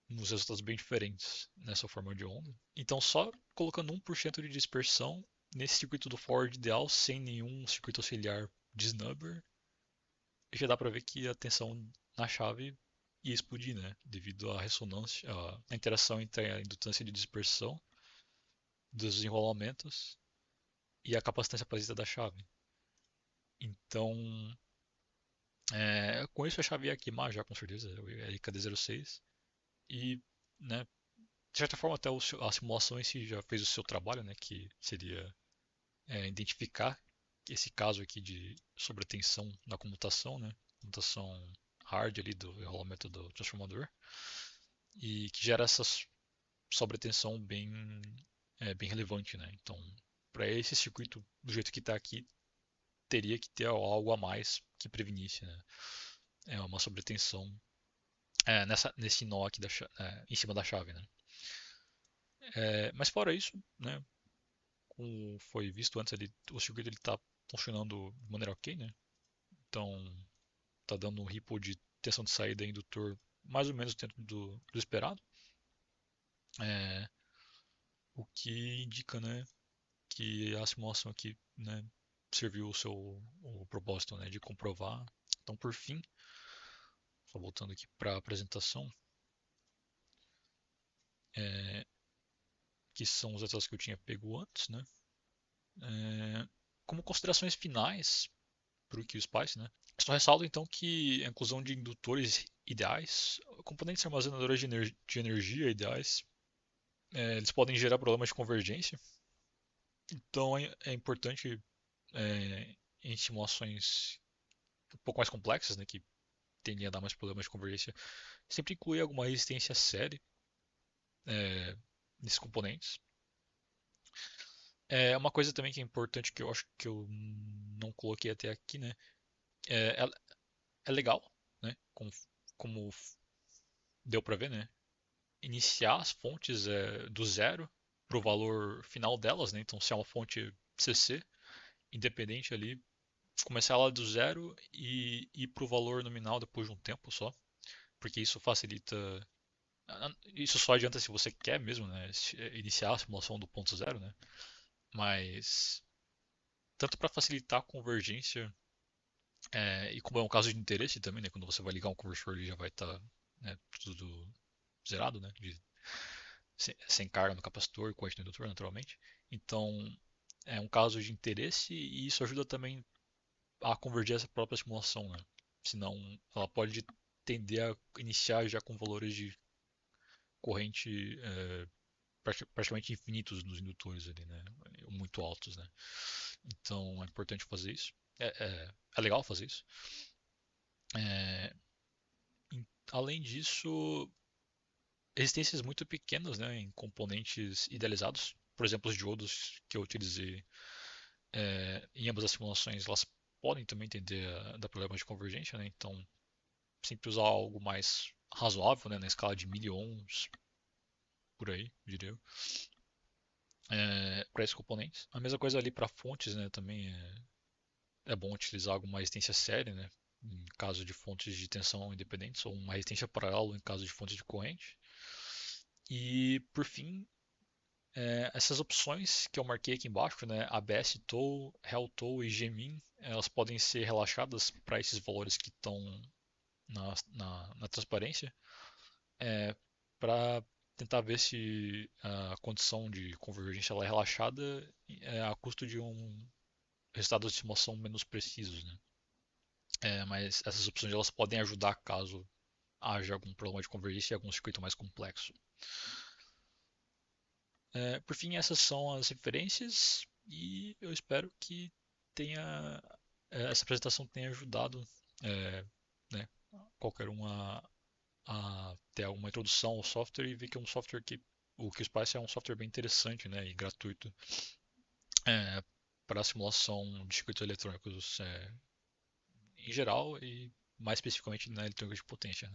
uns resultados bem diferentes nessa forma de onda. Então, só colocando 1% de dispersão nesse circuito do Ford ideal, sem nenhum circuito auxiliar de snubber, já dá para ver que a tensão na chave ia explodir, né? Devido à ressonância, à interação entre a indutância de dispersão dos enrolamentos e a capacitância parasita da chave. Então, com isso a chave ia queimar já, com certeza, o LKD06. E, né, de certa forma, até a simulação em si já fez o seu trabalho, né, que seria identificar esse caso aqui de sobretensão na comutação, né, comutação hard ali do enrolamento do transformador e que gera essa sobretensão bem relevante, né? Então, para esse circuito do jeito que está aqui, teria que ter algo a mais que prevenisse, né? É uma sobretensão nesse nó aqui em cima da chave, né? Mas fora isso, né? Como foi visto antes, o circuito está funcionando de maneira ok, né? Então, está dando um ripple de tensão de saída indutor mais ou menos dentro do esperado, é, o que indica, né, que a simulação aqui, né, serviu o propósito, né, de comprovar. Então, por fim, só voltando aqui para a apresentação, é, que são os dados que eu tinha pego antes, né, como considerações finais para o QSPICE, né, só ressalto então que a inclusão de indutores ideais, componentes armazenadores de energia ideais, eles podem gerar problemas de convergência. Então é importante em simulações um pouco mais complexas, né, que tendem a dar mais problemas de convergência, sempre incluir alguma resistência série é, nesses componentes. Uma coisa também que é importante que eu acho que eu não coloquei até aqui, né, é, é, é legal, né, como deu para ver, né, iniciar as fontes do zero para o valor final delas, né, então se é uma fonte CC, independente ali, começar ela do zero e ir para o valor nominal depois de um tempo só, porque isso facilita. Isso só adianta se você quer mesmo, né? Iniciar a simulação do ponto zero, né? Mas tanto para facilitar a convergência e como é um caso de interesse também, né? Quando você vai ligar um conversor ele já vai estar né, tudo zerado, né? Sem carga no capacitor, corrente no indutor, naturalmente. Então é um caso de interesse e isso ajuda também a convergir essa própria simulação, né? Senão ela pode tender a iniciar já com valores de corrente praticamente infinitos nos indutores ali, né? Muito altos, né? Então é importante fazer isso. É legal fazer isso. É, além disso, resistências muito pequenas, né, em componentes idealizados, por exemplo, os diodos que eu utilizei em ambas as simulações, elas podem também tender a dar problemas de convergência, né? Então sempre usar algo mais razoável, né, na escala de miliohms, por aí, diria eu, para esses componentes. A mesma coisa ali para fontes, né, também é bom utilizar alguma resistência séria, né, em caso de fontes de tensão independentes, ou uma resistência paralela em caso de fontes de corrente. E, por fim, essas opções que eu marquei aqui embaixo, né, ABS Tow, Hell Tow e Gmin, elas podem ser relaxadas para esses valores que estão na transparência, para tentar ver se a condição de convergência ela é relaxada a custo de um resultado de simulação menos precisos, né? Mas essas opções elas podem ajudar caso haja algum problema de convergência e algum circuito mais complexo. Por fim, essas são as referências e eu espero que essa apresentação tenha ajudado é, né, qualquer um a ter alguma introdução ao software e ver que é um software que o QSPICE é um software bem interessante, né, e gratuito para a simulação de circuitos eletrônicos em geral e mais especificamente na eletrônica de potência.